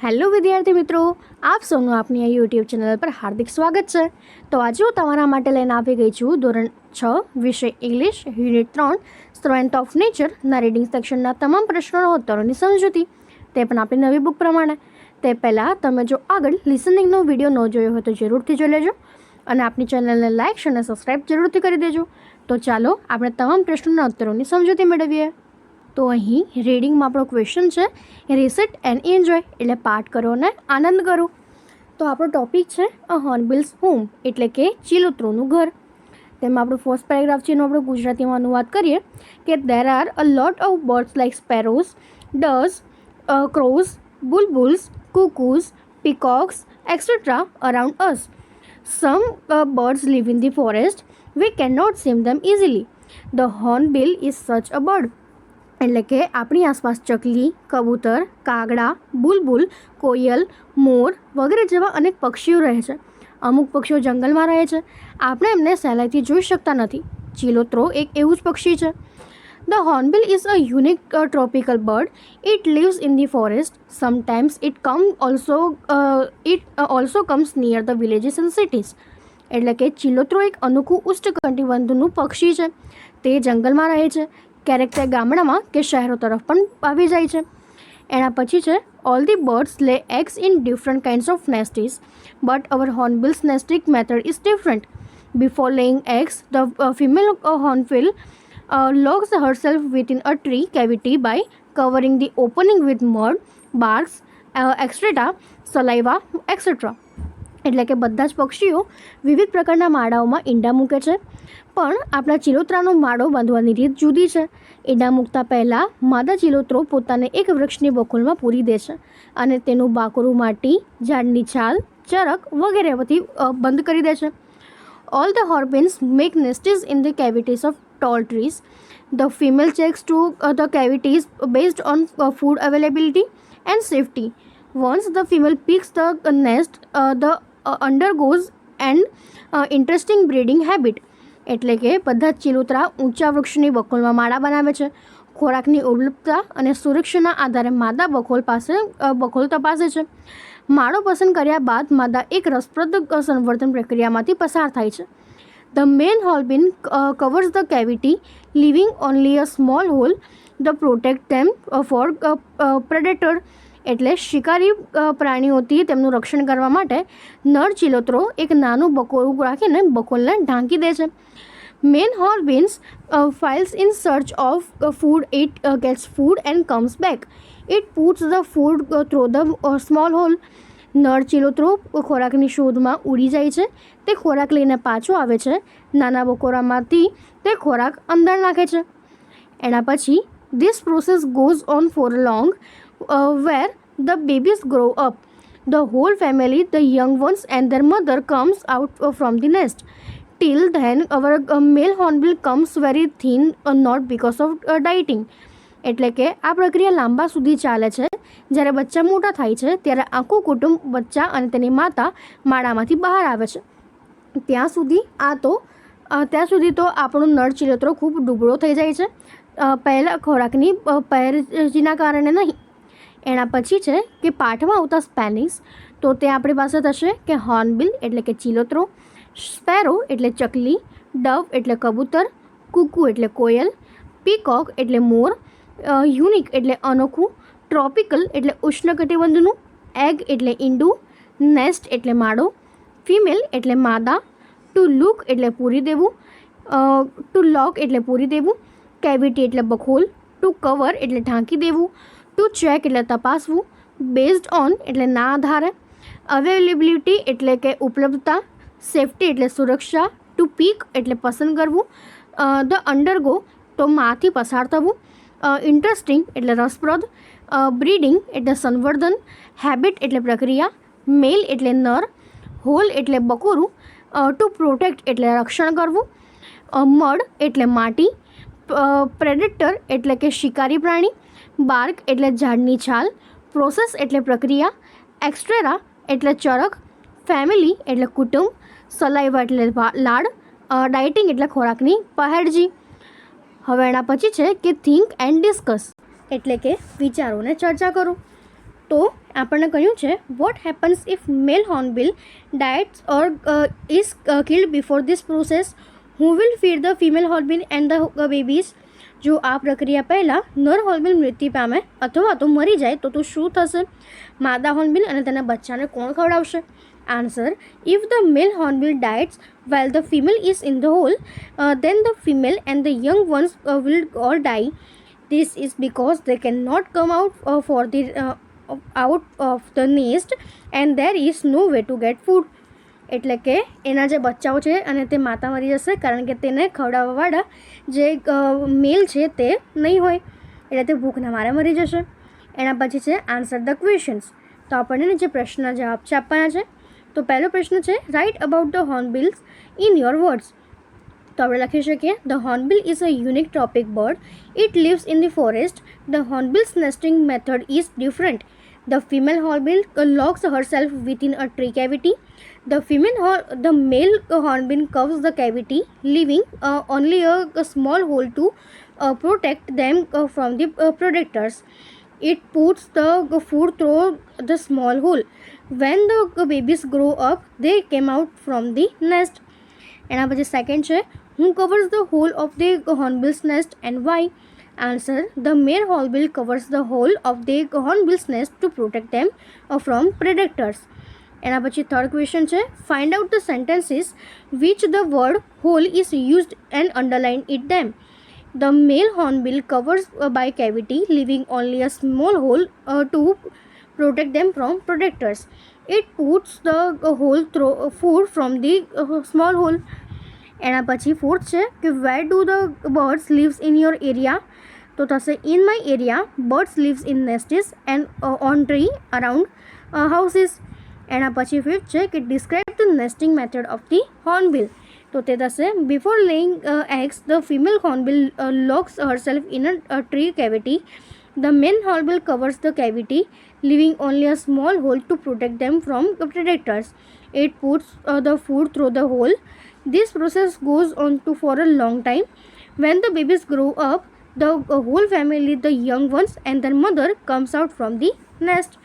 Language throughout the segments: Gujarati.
હેલો વિદ્યાર્થી મિત્રો, આપ સૌનું આપની આ યુટ્યુબ ચેનલ પર હાર્દિક સ્વાગત છે। તો આજે હું તમારા માટે લઈને આવી ગઈ છું ધોરણ 6 વિષય ઇંગ્લિશ યુનિટ 3 સ્ટ્રેન્થ ઓફ નેચરના રીડિંગ સેક્શનના તમામ પ્રશ્નોના ઉત્તરોની સમજૂતી, તે પણ આપણી નવી બુક પ્રમાણે। તે પહેલાં તમે જો આગળ લિસનિંગનો વિડીયો ન જોયો હોય તો જરૂરથી જોઈ લેજો અને આપણી ચેનલને લાઇક અને સબસ્ક્રાઈબ જરૂરથી કરી દેજો। તો ચાલો આપણે તમામ પ્રશ્નોના ઉત્તરોની સમજૂતી મેળવીએ। તો અહીં રીડિંગમાં આપણો ક્વેશ્ચન છે રિસીટ એન્ડ એન્જોય, એટલે પાઠ કરો અને આનંદ કરો। તો આપણો ટોપિક છે અ હોર્નબિલ્સ હોમ, એટલે કે ચિલોત્રોનું ઘર। તેમાં આપણું ફર્સ્ટ પેરેગ્રાફ છે એનું આપણે ગુજરાતીમાં અનુવાદ કરીએ કે there are a lot of birds like sparrows, doves, crows, bulbuls, cuckoos, peacocks, etc. around us. Some birds live in the forest. We cannot see them easily. The hornbill is such a bird. એટલે કે આપણી આસપાસ ચકલી, કબૂતર, કાગડા, બુલબુલ, કોયલ, મોર વગેરે જેવા અનેક પક્ષીઓ રહે છે। અમુક પક્ષીઓ જંગલમાં રહે છે, આપણે એમને સહેલાઈથી જોઈ શકતા નથી। ચિલોત્રો એક એવું જ પક્ષી છે। The hornbill is a unique tropical bird. It lives in the forest. Sometimes it also comes near the villages and cities. એટલે કે ચિલોત્રો એક અનોખું ઉષ્ણકટિબંધનું પક્ષી છે। તે જંગલમાં રહે છે, ક્યારેક તે ગામડામાં કે શહેરો તરફ પણ આવી જાય છે। એના પછી છે all the birds lay eggs in different kinds of nests, but our hornbills nesting method is different. Before laying eggs the female hornbill locks herself within a tree cavity by covering the opening with mud, barks, excreta, saliva, etc. એટલે કે બધા જ પક્ષીઓ વિવિધ પ્રકારના માળાઓમાં ઈંડા મૂકે છે, પણ આપણા ચિલોત્રાનો માળો બાંધવાની રીત જુદી છે। ઈંડા મૂકતા પહેલાં માદા ચિલોત્રો પોતાને એક વૃક્ષની બખોલમાં પૂરી દે છે અને તેનું બાકરું માટી, ઝાડની છાલ, ચરક વગેરેથી બંધ કરી દે છે। All the hornbills make nests in the cavities of tall trees. The female checks to the cavities based on food availability and safety. Once the female picks the nest, the undergoes an interesting breeding habit. એટલે કે બધા ચિલોત્રા ઊંચા વૃક્ષની બખોલમાં માળા બનાવે છે। ખોરાકની ઉપલબ્ધતા અને સુરક્ષાના આધારે માદા બખોલ તપાસે છે। માળો પસંદ કર્યા બાદ માદા એક રસપ્રદ સંવર્ધન પ્રક્રિયામાંથી પસાર થાય છે। The main hornbill covers the cavity, leaving only a small hole to protect them for predator. એટલે શિકારી પ્રાણીઓથી તેમનું રક્ષણ કરવા માટે નર ચિલોત્રો એક નાનું બકોરું રાખીને બકોલને ઢાંકી દે છે। Male hornbills flies in search of food. It gets food and comes back. It puts the food through the small hole. નર ચિલોત્રો ખોરાકની શોધમાં ઉડી જાય છે, તે ખોરાક લઈને પાછો આવે છે, નાના બકોરામાંથી તે ખોરાક અંદર નાખે છે। એના પછી this process goes on for long, where the babies grow up. The whole family, the young ones and their mother, comes out from the nest. Till then, our male hornbill comes very thin, not because of dieting. એટલે કે આ પ્રક્રિયા લાંબા સુધી ચાલે છે। જ્યારે બચ્ચા મોટા થાય છે ત્યારે આખું કુટુંબ બચ્ચા અને તેની માતા માળામાંથી બહાર આવે છે। ત્યાં સુધી તો આપણો નર ચિલોત્રો ખૂબ ડૂબળો થઈ જાય છે, પહેલાં ખોરાકની પહેરજીના કારણે નહીં। એના પછી છે કે પાઠમાં આવતા સ્પેલિંગ્સ, તો તે આપણી પાસે થશે કે હોર્નબિલ એટલે કે ચિલોત્રો, સ્પેરો એટલે ચકલી, ડવ એટલે કબૂતર, કુકુ એટલે કોયલ, પીકોક એટલે મોર, યુનિક એટલે અનોખું, ટ્રોપિકલ એટલે ઉષ્ણકટિબંધનું, એગ એટલે ઈંડું, નેસ્ટ એટલે માળો, ફિમેલ એટલે માદા, ટુ લુક એટલે પૂરી દેવું, ટુ લોક એટલે પૂરી દેવું, કેવિટી એટલે બખોલ, ટુ કવર એટલે ઢાંકી દેવું, ટુ ચેક એટલે તપાસવું, બેઝડ ઓન એટલે ના આધારે, અવેલેબિલિટી એટલે કે ઉપલબ્ધતા, સેફટી એટલે સુરક્ષા, ટુ પીક એટલે પસંદ કરવું, ધ અંડરગો તો માથી પસાર થવું, ઇન્ટરેસ્ટિંગ એટલે રસપ્રદ, બ્રીડિંગ એટલે સંવર્ધન, હેબિટ એટલે પ્રક્રિયા, મેલ એટલે નર, હોલ એટલે બકોરું, ટુ પ્રોટેક્ટ એટલે રક્ષણ કરવું, મડ એટલે માટી, પ્રેડેટર એટલે કે શિકારી પ્રાણી, બાર્ક એટલે ઝાડની છાલ, પ્રોસેસ એટલે પ્રક્રિયા, એક્સ્ટ્રેરા એટલે ચરક, ફેમિલી એટલે કુટુંબ, સલાઈવા એટલે લાડ, ડાયટિંગ એટલે ખોરાકની પહેરજી। હવે એના પછી છે કે થિંક એન્ડ ડિસ્કસ, એટલે કે વિચારો ને ચર્ચા કરો। તો આપણને કહ્યું છે what happens if male hornbill diets or is killed before this process, who will feed the female hornbill and the babies. જો આ પ્રક્રિયા પહેલાં નર હોર્નબિલ મૃત્યુ પામે અથવા તો મરી જાય તો શું થશે? માદા હોર્નબિલ અને તેના બચ્ચાને કોણ ખવડાવશે? Answer: if the male hornbill dies while the female is in the hole, then the female and the young ones will all die. This is because they cannot come out of the nest and there is no way to get food. એટલે કે એના જે બચ્ચાઓ છે અને તે માતા મરી જશે કારણ કે તેને ખવડાવવાવાળા જે મેલ છે તે નહીં હોય, એટલે તે ભૂખના મારે મરી જશે. એના પછી છે આન્સર ધ ક્વેશ્ચન્સ. તો આપણને જે પ્રશ્નના જવાબ છે આપવાના છે. તો પહેલો પ્રશ્ન છે write about the hornbills in your words. તો આપણે લખી શકીએ the hornbill is a unique tropic bird. It lives in the forest. The hornbill's nesting method is different. The female hornbill locks herself within a tree cavity. The male hornbill covers the cavity, leaving only a small hole to protect them from the predators. It puts the food through the small hole. When the babies grow up, they came out from the nest. એના પછી સેકન્ડ છે who covers the whole of the hornbill's nest and why? Answer: the male hornbill covers the whole of the hornbill's nest to protect them from predators. એના પછી થર્ડ ક્વેશ્ચન છે find out the sentences which the word whole is used and underline it them. The male hornbill covers by cavity, leaving only a small hole to protect them from predators. It puts the hole through food from the small hole. એના પછી ફોર્થ છે કે where do the birds lives in your area? તો થશે in my area birds lives in nests and on tree around houses. એના પછી ફિફ્થ છે કે describe the nesting method of the hornbill. તો તે થશે before laying eggs the female hornbill locks herself in a tree cavity. The male hornbill covers the cavity, leaving only a small hole to protect them from predators. It puts the food through the hole. This process goes on for a long time. When the babies grow up, the whole family, the young ones and their mother comes out from the nest.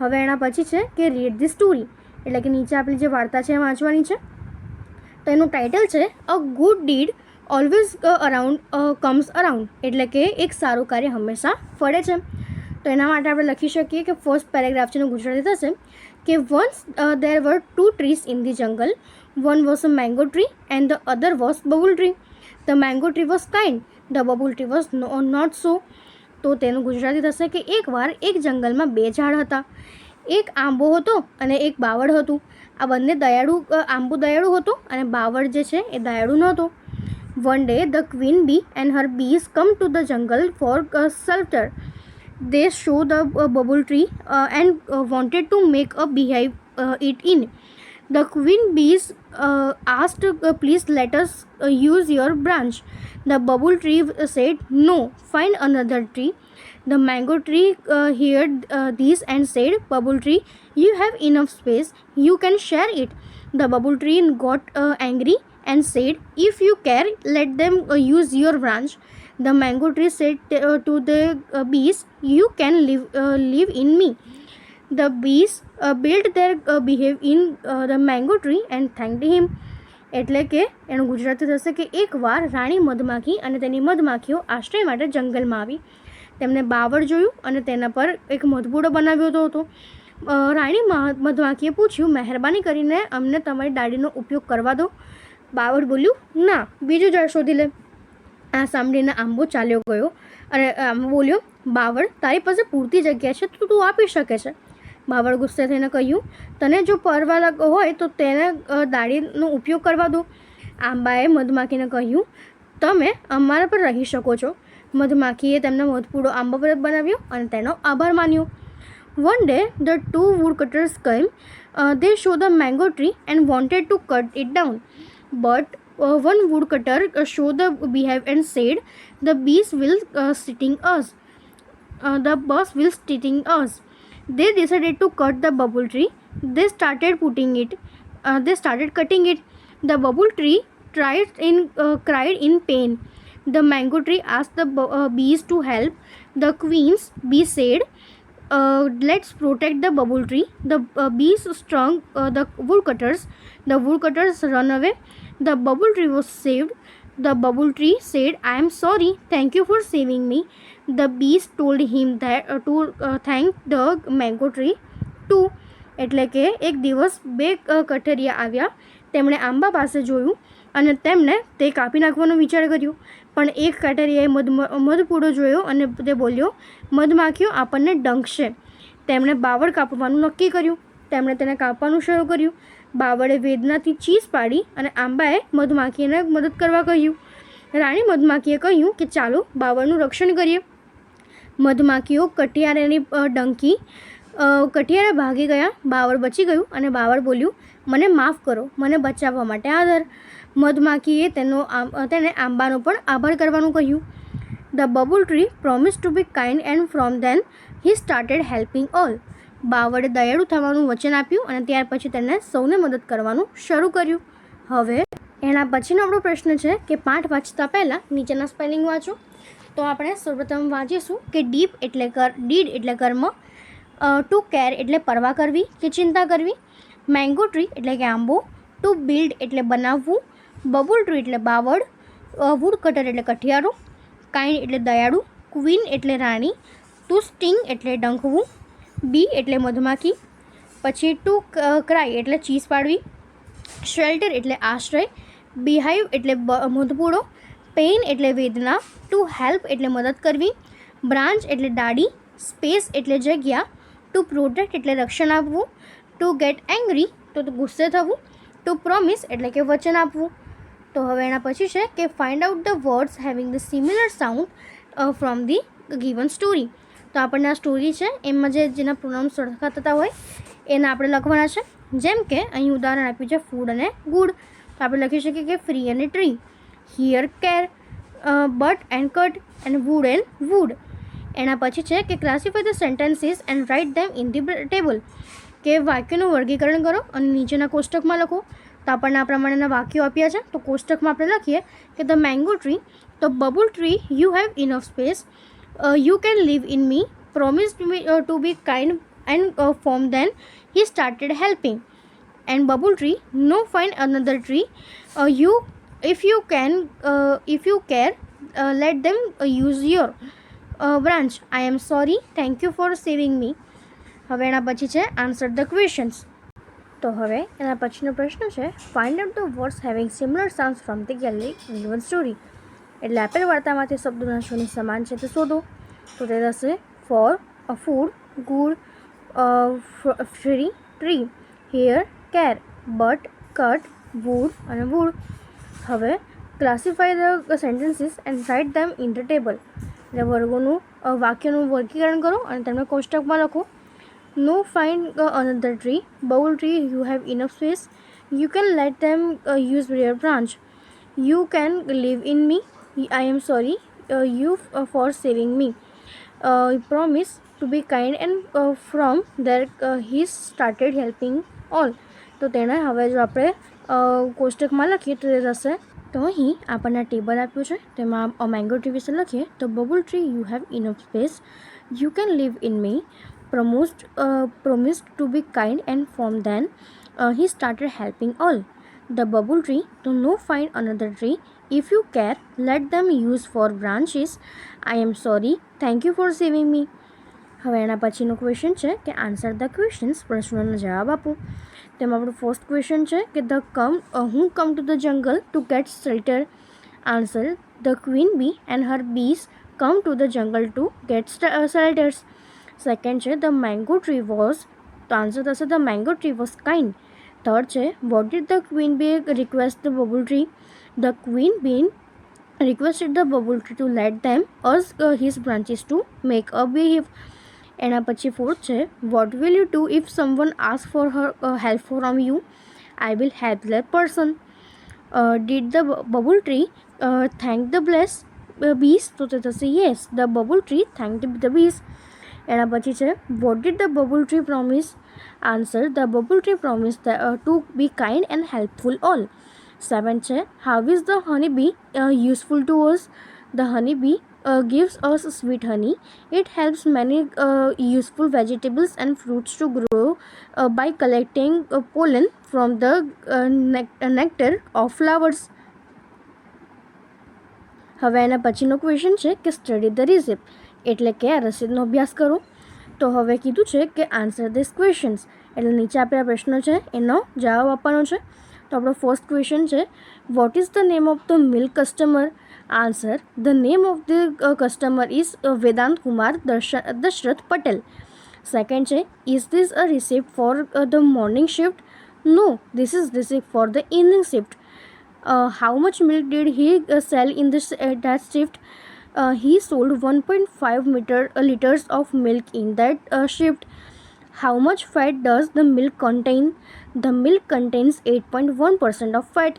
હવે એના પછી છે કે રીડ ધી સ્ટોરી, એટલે કે નીચે આપણી જે વાર્તા છે એ વાંચવાની છે. તો એનું ટાઇટલ છે a good did always comes around, એટલે કે એક સારું કાર્ય હંમેશા ફળે છે. તો એના માટે આપણે લખી શકીએ કે ફર્સ્ટ પેરેગ્રાફ છે એનું ગુજરાતી થશે કે once there were two trees in the jungle. One was a mango tree and the other was bubble tree. The mango tree was kind, the bubble tree was not so. તો તેનું ગુજરાતી થશે કે એકવાર એક જંગલમાં બે ઝાડ હતા, એક આંબો હતો અને એક બાવળ હતું. આ બંને આંબો દયાળુ હતો અને બાવળ જે છે એ દયાળુ નહોતો. One day the queen bee and her bees come to the jungle for shelter. They saw the bubble tree and wanted to make a beehive it in. The queen bees asked, please let us use your branch. The bubble tree said, no, find another tree. The mango tree heard this and said, bubble tree, you have enough space, you can share it. The bubble tree got angry and said, if you care, let them use your branch. The mango tree said to the bees, you can live in me. The bees built their beehive in the mango tree and thanked him. એટલે કે એનું ગુજરાતી થશે કે એકવાર રાણી મધમાખી અને તેની મધમાખીઓ આશ્રય માટે જંગલમાં આવી. તેમણે બાવળ જોયું અને તેના પર એક મધપૂડો બનાવ્યો હતો. રાણી મધમાખીએ પૂછ્યું, મહેરબાની કરીને અમને તમારી ડાળીનો ઉપયોગ કરવા દો. બાવળ બોલ્યું, ના, બીજું ઝાડ શોધી લે. આ સાંભળીને આંબો ચાલ્યો ગયો અને આંબો બોલ્યો, બાવળ, તારી પાસે પૂરતી જગ્યા છે તો તું આપી શકે છે. બાવળ ગુસ્સે થઈને કહ્યું, તને જો પરવા હોય તો તેને દાઢીનો ઉપયોગ કરવા દો. આંબાએ મધમાખીને કહ્યું, તમે અમારા પર રહી શકો છો. મધમાખીએ તેમનો મધપૂડો આંબા પર બનાવ્યો અને તેનો આભાર માન્યો. One day the two woodcutters came. They saw the mango tree and wanted to cut it down. But one woodcutter showed the beehive and said, the bees will sting us. The bus will sting us. They decided to cut the bubble tree. They started cutting it. The bubble tree cried in pain. The mango tree asked the bees to help. The queen's bee said, let's protect the bubble tree. The bees stung the woodcutters. The woodcutters run away. The bubble tree was saved. The bubble tree said, I am sorry. Thank you for saving me. The bees told him that to thank the mango tree too. એટલે કે એક દિવસ બે કઠેરિયા આવ્યા. તેમણે આંબા પાસે જોયું અને તેમણે તે કાપી નાખવાનો વિચાર કર્યો. પણ એક કઠેરિયાએ મધપૂડો જોયો અને તે બોલ્યો, મધમાખીઓ આપણને ડંખશે. તેમણે બાવળ કાપવાનું નક્કી કર્યું. તેમણે તેને કાપવાનું શરૂ કર્યું. બાવળે વેદનાથી ચીસ પાડી અને આંબાએ મધમાખીને મદદ કરવા કહ્યું. રાણી મધમાખીએ કહ્યું કે ચાલો બાવળનું રક્ષણ કરીએ. મધમાખીઓ કઠિયારાની ડંકી. કઠિયારા ભાગી ગયા. બાવળ બચી ગયું અને બાવળ બોલ્યું, મને માફ કરો, મને બચાવવા માટે આદર. મધમાખીએ તેને આંબાનો પણ આભાર કરવાનું કહ્યું. The bubble tree promise to be kind and from then he started helping all. બાવળે દયાળુ થવાનું વચન આપ્યું અને ત્યાર પછી તેને સૌને મદદ કરવાનું શરૂ કર્યું. હવે એના પછીનો આપણો પ્રશ્ન છે કે પાઠ વાંચતા પહેલાં નીચેના સ્પેલિંગ વાંચો. તો આપણે સૌપ્રથમ વાંચીશું કે ડીડ એટલે કર્મ, ટુ કેર એટલે પરવા કરવી કે ચિંતા કરવી, મેંગો ટ્રી એટલે કે આંબો, ટુ બિલ્ડ એટલે બનાવવું, બબુલ ટ્રી એટલે બાવળ, વુડકટર એટલે કઠિયારો, કાઇન્ડ એટલે દયાળુ, ક્વીન એટલે રાણી, ટુ સ્ટિંગ એટલે ડંખવું, બી એટલે મધમાખી, પછી ટુ ક્રાય એટલે ચીસ પાડવી, શેલ્ટર એટલે આશ્રય, બિહાઇવ એટલે મધપૂડો, પેઇન એટલે વેદના, ટુ હેલ્પ એટલે મદદ કરવી, બ્રાન્ચ એટલે ડાળી, સ્પેસ એટલે જગ્યા, ટુ પ્રોટેક્ટ એટલે રક્ષણ આપવું, ટુ ગેટ એંગ્રી તો ગુસ્સે થવું, ટુ પ્રોમિસ એટલે કે વચન આપવું. તો હવે એના પછી છે કે find out the words having the similar sound from the given story. તો આપણને આ સ્ટોરી છે એમાં જેના પ્રોનાઉન્સ સરખા થતા હોય એના આપણે લખવાના છે. જેમ કે અહીં ઉદાહરણ આપ્યું છે ફૂડ અને ગુડ. તો આપણે લખી શકીએ કે ફ્રી અને tree, here care, but and cut and wood and wood. એના પછી છે કે classify the sentences and write them in the table. કે વાક્યનું વર્ગીકરણ કરો અને નીચેના કોષ્ટકમાં લખો. તો આપણને આ પ્રમાણેના વાક્યો આપ્યા છે. તો કોષ્ટકમાં આપણે લખીએ કે the mango tree, the bubble tree, you have enough space, you can leave in me, promise to be kind and form then he started helping, and bubble tree, no find another tree, if you care, let them use your branch. I am sorry. Thank you for saving me. હવે એના પછી છે આન્સર ધ ક્વેશ્ચન્સ. તો હવે એના પછીનો પ્રશ્ન છે find out the words having similar sounds from the given story. એટલે આપેલ વાર્તામાંથી શબ્દોના સ્વરની સમાન છે તે શોધો. તો તે થશે four, food, good, free, tree, here, care, but, cut, wood અને વુડ. હવે classify the sentences and write them in the table. એટલે વાક્યનું વર્ગીકરણ કરો અને તેમને કોષ્ટકમાં લખો. No find another tree, bubble tree, you have enough space, you can let them use their branch, you can live in me, I am sorry you for saving me, promise to be kind and from there he started helping all. તો તેને હવે જો આપણે કોષ્ટકમાં લખીએ તો તે થશે. તો અહીં આપણને ટેબલ આપ્યું છે તેમાં મેંગો ટ્રી વિશે લખીએ તો bubble tree, you have enough space, you can leave in me, promised to be kind and from then he started helping all. The bubble tree, to no find another tree, if you care, let them use for branches, I am sorry, thank you for saving me. હવે એના પછીનો ક્વેશ્ચન છે કે આન્સર ધ ક્વેશ્ચન્સ, પ્રશ્નોનો જવાબ આપો. તેમાં આપણું ફર્સ્ટ ક્વેશ્ચન છે કે who come to the jungle to get shelter. Answer the queen bee and her bees come to the jungle to get shelters. Second છે ધ મેંગો ટ્રી વોઝ, તો આન્સર થશે the mango tree was kind. Third છે what did the queen bee request the bubble tree. The queen bee requested the bubble tree to let them use his branches to make a behave. એના પછી ફોર્થ છે what will you do if someone ask for help from you. I will help that person. Did the bubble tree thank the bees, તો તે થશે yes, the bubble tree thank the bees. એના પછી છે what did the bubble tree promise. Answer the bubble tree promise to be kind and helpful all. 7 છે how is the honey bee useful to us. The honey B gives us sweet honey. It helps many useful vegetables and fruits to grow by collecting pollen from the nectar of flowers. હવે એના પછીનો ક્વેશ્ચન છે કે સ્ટડી ધ રિસિપ્ટ એટલે કે આ રસીદનો અભ્યાસ કરો. તો હવે કીધું છે કે આન્સર ધીસ ક્વેશ્ચન્સ એટલે નીચે આપેલા પ્રશ્નો છે એનો જવાબ આપવાનો છે. તો આપણો ફર્સ્ટ ક્વેશ્ચન છે what is the name of the milk customer. Answer the name of the customer is Vedant Kumar Dashrath Patel. Second છે is this a receipt for the morning shift. No, this is receipt for the evening shift. How much milk did he sell in that shift? He sold 1.5 liters of milk in that shift. How much fat does the milk contain? The milk contains 8.1% of fat.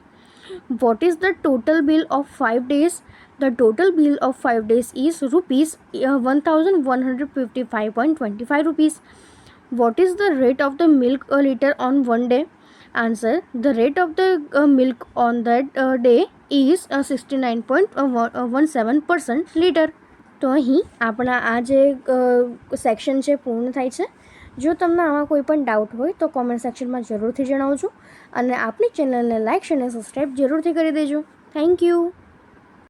What is the total bill of 5 days? The total bill of 5 days is rupees 1155.25 rupees. What is the rate of the milk a liter on one day? Answer, the rate of the milk on that day is 69.17% litre. તો અહીં આપણા આ જે સેક્શન છે પૂર્ણ થાય છે. જો તમને આમાં કોઈ પણ ડાઉટ હોય તો કોમેન્ટ સેક્શનમાં જરૂરથી જણાવજો અને આપણી ચેનલને લાઇક અને સબસ્ક્રાઈબ જરૂરથી કરી દેજો. Thank you.